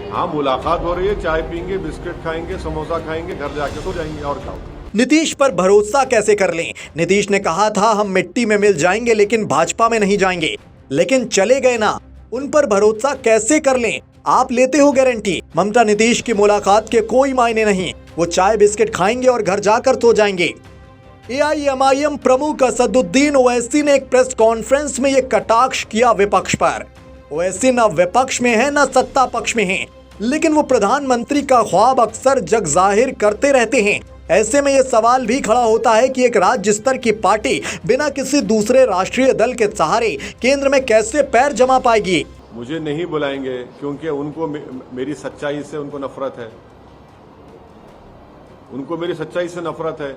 हाँ, मुलाकात हो रही है, चाय पीएंगे, बिस्किट खाएंगे, समोसा खाएंगे, घर जाके सो जाएंगे और क्या होगा। नीतीश पर भरोसा कैसे कर लें? नीतीश ने कहा था हम मिट्टी में मिल जाएंगे लेकिन भाजपा में नहीं जाएंगे, लेकिन चले गए ना। उन पर भरोसा कैसे कर लें? आप लेते हो गारंटी? ममता नीतीश की मुलाकात के कोई मायने नहीं, वो चाय बिस्किट खाएंगे और घर जाकर सो जाएंगे। एआईएमआईएम प्रमुख असदुद्दीन ओवैसी ने एक प्रेस कॉन्फ्रेंस में यह कटाक्ष किया विपक्ष पर। ओवैसी न विपक्ष में है न सत्ता पक्ष में है, लेकिन वो प्रधानमंत्री का ख्वाब अक्सर जग जाहिर करते रहते हैं। ऐसे में यह सवाल भी खड़ा होता है कि एक राज्य स्तर की पार्टी बिना किसी दूसरे राष्ट्रीय दल के सहारे केंद्र में कैसे पैर जमा पाएगी। मुझे नहीं बुलाएंगे क्योंकि उनको मेरी सच्चाई से उनको नफरत है। उनको मेरी सच्चाई से नफरत है।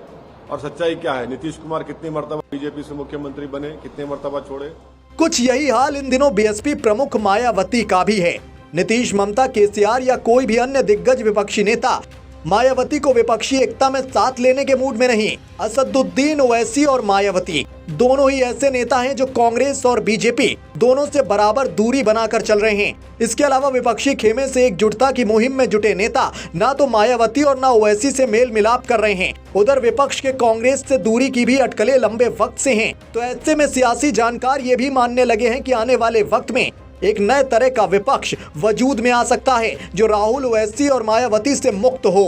और सच्चाई क्या है? नीतीश कुमार कितनी मर्तबा बीजेपी से मुख्यमंत्री बने, कितने मर्तबा छोड़े। कुछ यही हाल इन दिनों बीएसपी प्रमुख मायावती का भी है। नीतीश, ममता, केसीआर या कोई भी अन्य दिग्गज विपक्षी नेता मायावती को विपक्षी एकता में साथ लेने के मूड में नहीं। असदुद्दीन ओवैसी और मायावती दोनों ही ऐसे नेता हैं जो कांग्रेस और बीजेपी दोनों से बराबर दूरी बनाकर चल रहे हैं। इसके अलावा विपक्षी खेमे से एकजुटता की मुहिम में जुटे नेता ना तो मायावती और ना ओवैसी से मेल मिलाप कर रहे हैं। उधर विपक्ष के कांग्रेस से दूरी की भी अटकलें लंबे वक्त से हैं। तो ऐसे में सियासी जानकार ये भी मानने लगे हैं कि आने वाले वक्त में एक नए तरह का विपक्ष वजूद में आ सकता है जो राहुल, ओवैसी और मायावती से मुक्त हो।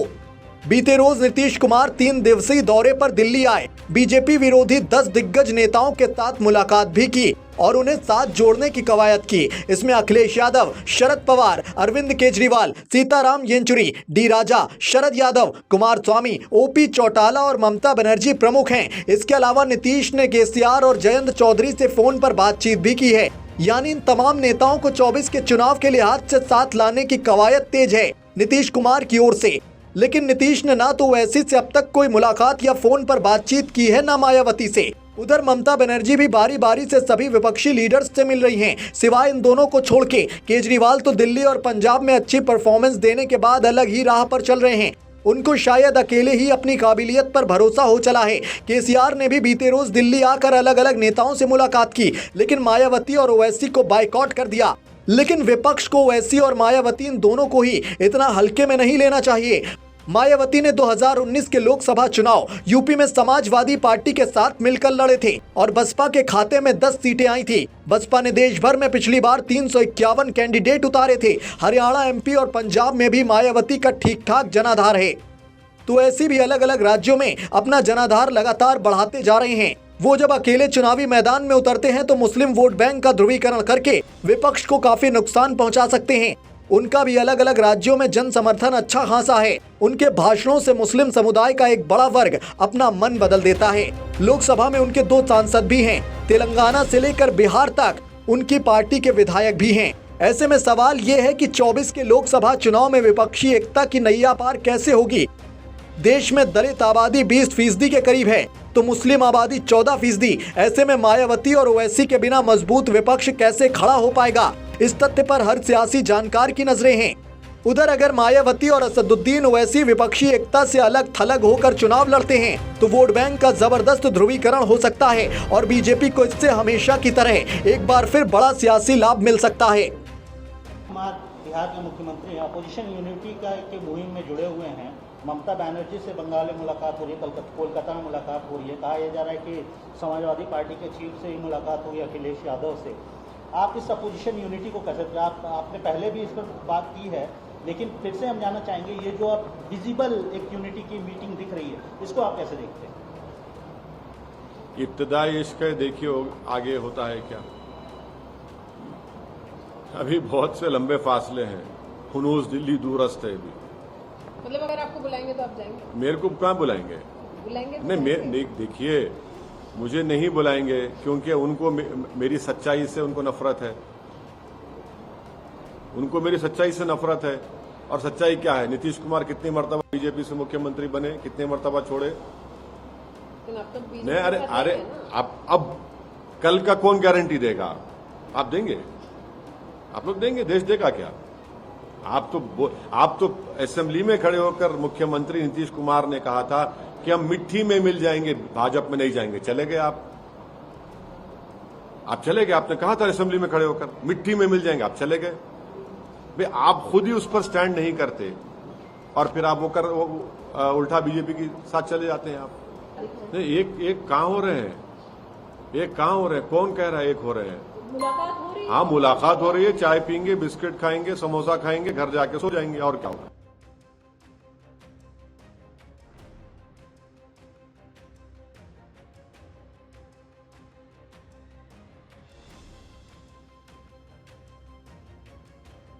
बीते रोज नीतीश कुमार 3 दिवसीय दौरे पर दिल्ली आए। बीजेपी विरोधी 10 दिग्गज नेताओं के साथ मुलाकात भी की और उन्हें साथ जोड़ने की कवायद की। इसमें अखिलेश यादव, शरद पवार, अरविंद केजरीवाल, सीताराम येचुरी, डी राजा, शरद यादव, कुमारस्वामी, ओपी चौटाला और ममता बनर्जी प्रमुख हैं। इसके अलावा नीतीश ने केसीआर और जयंत चौधरी से फोन पर बातचीत भी की है। यानी इन तमाम नेताओं को 24 के चुनाव के लिहाज से साथ लाने की कवायद तेज है नीतीश कुमार की ओर से। लेकिन नीतीश ने ना तो ओवैसी से अब तक कोई मुलाकात या फोन पर बातचीत की है, ना मायावती से। उधर ममता बनर्जी भी बारी बारी से सभी विपक्षी लीडर्स से मिल रही हैं। सिवाय इन दोनों को छोड़ के केजरीवाल तो दिल्ली और पंजाब में अच्छी परफॉर्मेंस देने के बाद अलग ही राह पर चल रहे हैं। उनको शायद अकेले ही अपनी काबिलियत पर भरोसा हो चला है। केसीआर ने भी बीते रोज दिल्ली आकर अलग अलग नेताओं से मुलाकात की, लेकिन मायावती और ओवैसी को बायकॉट कर दिया। लेकिन विपक्ष को ओवैसी और मायावती इन दोनों को ही इतना हल्के में नहीं लेना चाहिए। मायावती ने 2019 के लोकसभा चुनाव यूपी में समाजवादी पार्टी के साथ मिलकर लड़े थे और बसपा के खाते में 10 सीटें आई थी। बसपा ने देश भर में पिछली बार 351 कैंडिडेट उतारे थे। हरियाणा, एमपी और पंजाब में भी मायावती का ठीक ठाक जनाधार है। तो ऐसी भी अलग अलग राज्यों में अपना जनाधार लगातार बढ़ाते जा रहे हैं। वो जब अकेले चुनावी मैदान में उतरते हैं तो मुस्लिम वोट बैंक का ध्रुवीकरण करके विपक्ष को काफी नुकसान पहुंचा सकते हैं। उनका भी अलग अलग राज्यों में जन समर्थन अच्छा खासा है। उनके भाषणों से मुस्लिम समुदाय का एक बड़ा वर्ग अपना मन बदल देता है। लोकसभा में उनके 2 सांसद भी हैं। तेलंगाना से लेकर बिहार तक उनकी पार्टी के विधायक भी हैं। ऐसे में सवाल ये है कि 24 के लोकसभा चुनाव में विपक्षी एकता की नैया पार कैसे होगी। देश में दलित आबादी 20% के करीब है तो मुस्लिम आबादी 14%। ऐसे में मायावती और ओवैसी के बिना मजबूत विपक्ष कैसे खड़ा हो पाएगा, इस तथ्य पर हर सियासी जानकार की नजरें हैं। उधर अगर मायावती और असदुद्दीन ओवैसी विपक्षी एकता से अलग थलग होकर चुनाव लड़ते हैं तो वोट बैंक का जबरदस्त ध्रुवीकरण हो सकता है और बीजेपी को इससे हमेशा की तरह एक बार फिर बड़ा सियासी लाभ मिल सकता है। बिहार के मुख्यमंत्री अपोजिशन यूनिटी के मुहिम में जुड़े हुए हैं। ममता बनर्जी से बंगाल में मुलाकात हो रही है, कोलकाता में मुलाकात हो रही है। कहा यह जा रहा है कि समाजवादी पार्टी के चीफ से ही मुलाकात हुई, अखिलेश यादव से। आप इस अपोजिशन यूनिटी को कैसे, आपने पहले भी इस पर बात की है, लेकिन फिर से हम जानना चाहेंगे ये जो अब विजिबल एक यूनिटी की मीटिंग दिख रही है, इसको आप कैसे देखते हैं? इब्तदाई इश्क है, देखिए आगे होता है क्या। अभी बहुत से लंबे फासले हैं। हुनूस दिल्ली दूरस्थ है। अभी मतलब अगर आपको बुलाएंगे तो आप जाएंगे? मेरे को कहाँ बुलाएंगे? बुलाएंगे तो नहीं, देखिए मुझे नहीं बुलाएंगे क्योंकि उनको मेरी सच्चाई से उनको नफरत है। उनको मेरी सच्चाई से नफरत है। और सच्चाई क्या है? नीतीश कुमार कितनी मर्तबा बीजेपी से मुख्यमंत्री बने, कितने मर्तबा छोड़े। नहीं, अरे अब कल का कौन गारंटी देगा? आप देंगे? आप लोग देंगे? देश देगा क्या? आप तो असेंबली में खड़े होकर मुख्यमंत्री नीतीश कुमार ने कहा था कि हम मिट्टी में मिल जाएंगे, भाजपा में नहीं जाएंगे। चले गए आप चले गए। आपने कहा था असेंबली में खड़े होकर मिट्टी में मिल जाएंगे, आप चले गए। भाई आप खुद ही उस पर स्टैंड नहीं करते और फिर आप उल्टा बीजेपी के साथ चले जाते हैं आप। नहीं, एक कहाँ हो रहे हैं, एक कहाँ हो रहे हैं, कौन कह रहा है एक हो रहे हैं? मुलाकात हो रही है। हाँ, मुलाकात हो रही है, चाय पीएंगे, बिस्किट खाएंगे, समोसा खाएंगे, घर जाके सो जाएंगे, और क्या होगा?